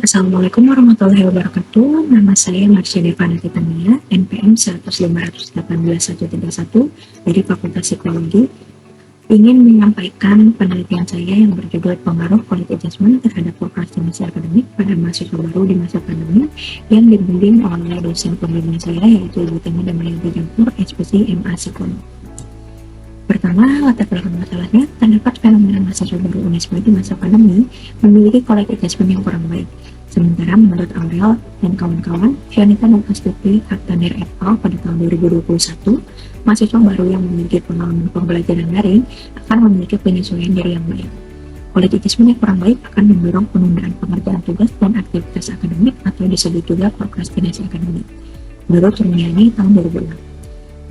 Assalamualaikum warahmatullahi wabarakatuh. Nama saya Marsha Devana Titania, NPM 100518131 dari Fakultas Psikologi. Ingin menyampaikan penelitian saya yang berjudul pengaruh quality adjustment terhadap prokrastinasi akademik pada mahasiswa baru di masa pandemi yang dibimbing oleh dosen pembimbing saya yaitu Ibu Temi Damayanti Jampur, SPC MA Psikologi. Pertama, latar belakang masalahnya, terdapat fenomena mahasiswa baru Unisba di masa pandemi memiliki quality adjustment yang kurang baik. Sementara menurut Aurel dan kawan-kawan, Fionita dan Astuti Hartanir et al. Pada tahun 2021, mahasiswa baru yang memiliki pengalaman pembelajaran daring akan memiliki penyesuaian diri yang baik. Quality adjustment yang kurang baik akan mendorong penundaan pengerjaan tugas dan aktivitas akademik atau disebut juga prokrastinasi akademik. Menurut Rumiani tahun 2006.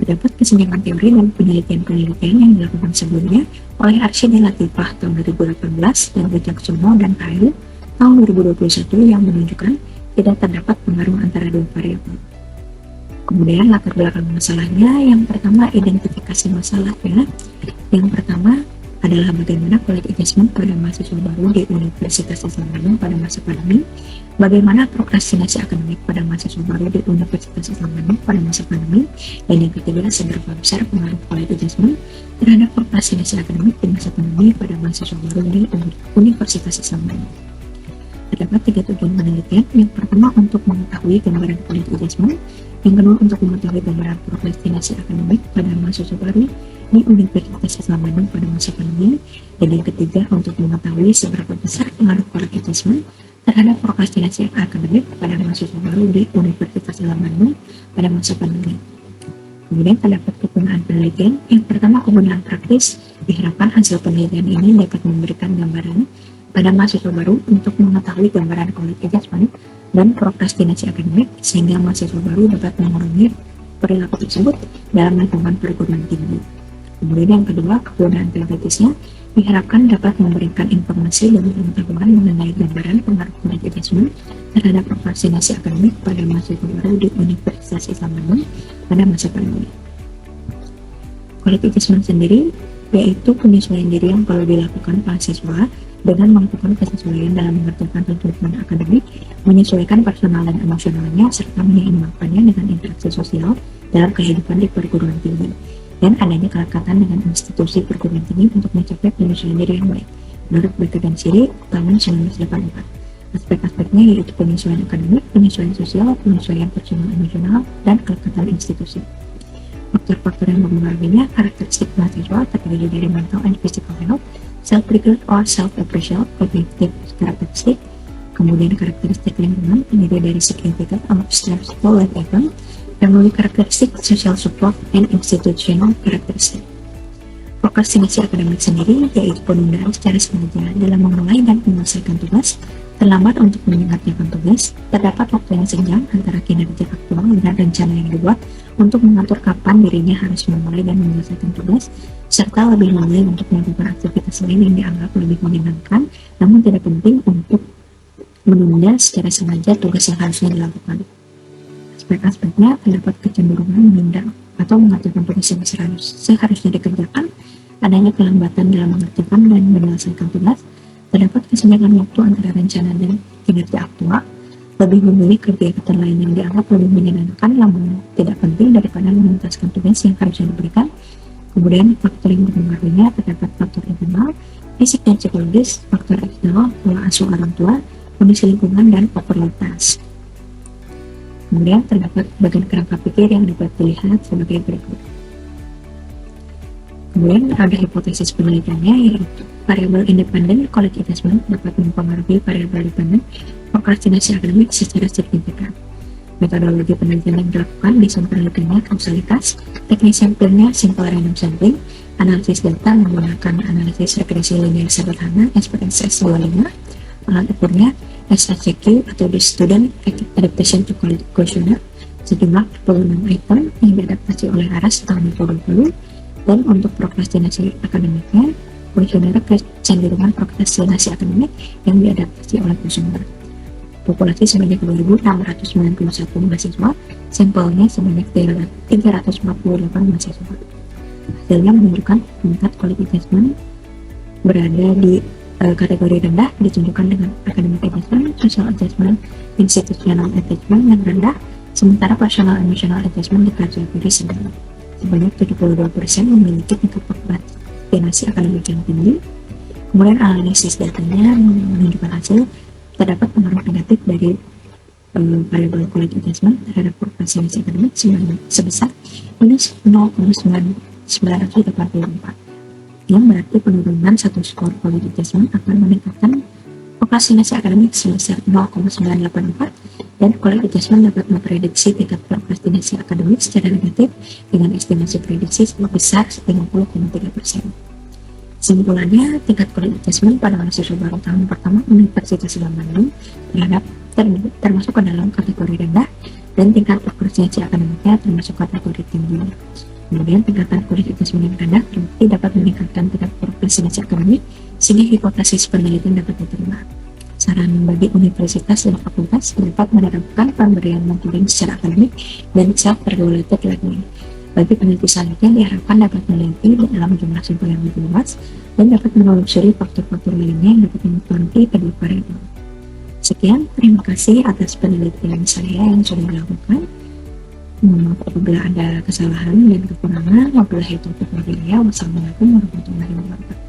Terdapat kesenjangan teori dan penelitian-penelitian yang dilakukan sebelumnya oleh Arsyad Latifah tahun 2018 dan Wicaksono dan Khairul tahun 2021 yang menunjukkan tidak terdapat pengaruh antara dua variabel. Kemudian latar belakang masalahnya, yang pertama identifikasi masalahnya. Yang pertama adalah bagaimana quality adjustment pada mahasiswa baru di Universitas Islam Bandung pada masa pandemi, bagaimana prokrastinasi akademik pada mahasiswa baru di Universitas Islam Bandung pada masa pandemi, dan yang ketiga seberapa besar pengaruh quality adjustment terhadap prokrastinasi akademik di masa pandemi pada mahasiswa baru di Universitas Islam Bandung. Terdapat tiga tujuan penelitian. Yang pertama untuk mengetahui gambaran quality adjustment, yang kedua untuk mengetahui gambaran prokrastinasi akademik pada mahasiswa baru di Universitas Islam Bandung pada masa pandemi, dan yang ketiga untuk mengetahui seberapa besar pengaruh quality adjustment terhadap prokrastinasi akademik pada mahasiswa baru di Universitas Islam Bandung pada masa pandemi. Kemudian terdapat kegunaan penelitian. Yang pertama kegunaan praktis. Diharapkan hasil penelitian ini dapat memberikan gambaran pada mahasiswa baru untuk mengetahui gambaran quality adjustment dan prokrastinasi akademik sehingga mahasiswa baru dapat mengurangi perilaku tersebut dalam lingkungan perguruan tinggi. Kemudian yang kedua, kegunaan teoritisnya diharapkan dapat memberikan informasi dan pengetahuan mengenai gambaran pengaruh quality adjustment terhadap prokrastinasi akademik pada mahasiswa baru di Universitas Islam Bandung pada masa pandemi. Quality adjustment sendiri yaitu penyesuaian diri yang perlu dilakukan mahasiswa dengan melakukan kesesuaian dalam mengerjakan tuntutan akademik, menyesuaikan personal dan emosionalnya, serta menyeimbangkannya dengan interaksi sosial dalam kehidupan di perguruan tinggi, dan adanya kelekatan dengan institusi perguruan tinggi untuk mencapai penyesuaian diri yang baik. Menurut Becker dan Siri, tahun 1984. Aspek-aspeknya yaitu penyesuaian akademik, penyesuaian sosial, penyesuaian personal emosional, dan kelekatan institusi. Faktor-faktor yang mempengaruhinya, karakteristik mahasiswa terdiri dari mental and physical health, self-regard or self-appraisal, cognitive karakteristik, kemudian karakteristik lingkungan terdiri dari significant of stressful life event, family karakteristik, social support, and institutional karakteristik. Prokrastinasi akademik sendiri yaitu penundaan secara sengaja dalam memulai dan menyelesaikan tugas, terlambat untuk mengerjakan tugas, terdapat waktu yang senggang antara kinerja aktual dan rencana yang dibuat untuk mengatur kapan dirinya harus memulai dan menyelesaikan tugas, serta lebih memilih untuk melakukan aktivitas lain yang dianggap lebih menyenangkan, namun tidak penting untuk menunda secara sengaja tugas yang harusnya dilakukan. Aspek-aspeknya terdapat kecenderungan menunda atau mengerjakan tugas yang seharusnya dikerjakan, adanya kelambatan dalam mengerjakan dan menyelesaikan tugas, terdapat kesenjangan waktu antara rencana dan kinerja aktual, lebih memilih kegiatan lain yang dianggap lebih menyenangkan namun tidak penting daripada menuntaskan tugas yang harusnya diberikan. Kemudian faktor yang mempengaruhinya terdapat faktor internal, fisik dan psikologis, faktor eksternal, pola asuh orang tua, kondisi lingkungan, dan overload task. Kemudian terdapat bagian kerangka pikir yang dapat dilihat sebagai berikut. Kemudian ada hipotesis penelitiannya yaitu variabel independen quality adjustment dapat mempengaruhi variabel dependen prokrastinasi akademik secara signifikan. Metodologi penelitian yang dilakukan di penelitiannya kausalitas, teknik sampelnya simple random sampling, analisis data menggunakan analisis regresi linear sederhana SPSS 25, alat ukurnya SACQ atau the Student Adaptation to Quality Questionnaire, sejumlah 46 item yang diadaptasi oleh ARAS tahun 2020, dan untuk prokrastinasi akademiknya, kuesioner kecenderungan prokrastinasi akademik yang diadaptasi oleh kuesioner. Populasi sebanyak 2.691 mahasiswa, sampelnya sebanyak 348 mahasiswa. Hasilnya menunjukkan tingkat quality adjustment berada di Kategori rendah ditunjukkan dengan academic adjustment, social adjustment, institutional adjustment yang rendah, sementara personal emotional adjustment di kategori sedang. Sebanyak 72% memiliki tingkat prokrastinasi akademik yang tinggi. Kemudian analisis datanya menunjukkan hasil terdapat pengaruh negatif dari variable quality adjustment terhadap prokrastinasi akademik sebesar minus 0,984, yang berarti penurunan satu skor quality adjustment akan meningkatkan prokrastinasi akademik sebesar 0,984, dan quality adjustment dapat memprediksi tingkat prokrastinasi akademik secara negatif dengan estimasi prediksi sebesar 50,3%. Kesimpulannya, tingkat quality adjustment pada mahasiswa baru tahun pertama Universitas Islam Bandung termasuk ke dalam kategori rendah, dan tingkat prokrastinasi akademiknya termasuk kategori tinggi. Kemudian tingkatan quality adjustment yang rendah terbukti dapat meningkatkan tingkat prokrastinasi akademik sehingga hipotesis penelitian dapat diterima. Saran bagi universitas dan fakultas dapat menerapkan pemberian mentoring secara akademik dan self-regulated learning. Bagi peneliti selanjutnya diharapkan dapat meneliti dalam jumlah sampel yang lebih luas dan dapat menelusuri faktor-faktor lainnya yang dapat mempengaruhi kedua variabel. Sekian, terima kasih atas penelitian saya yang sudah dilakukan. Mohon maaf apabila ada kesalahan dan kekurangan. Wabillahi taufiq wal hidayah. Wassalamualaikum warahmatullahi wabarakatuh.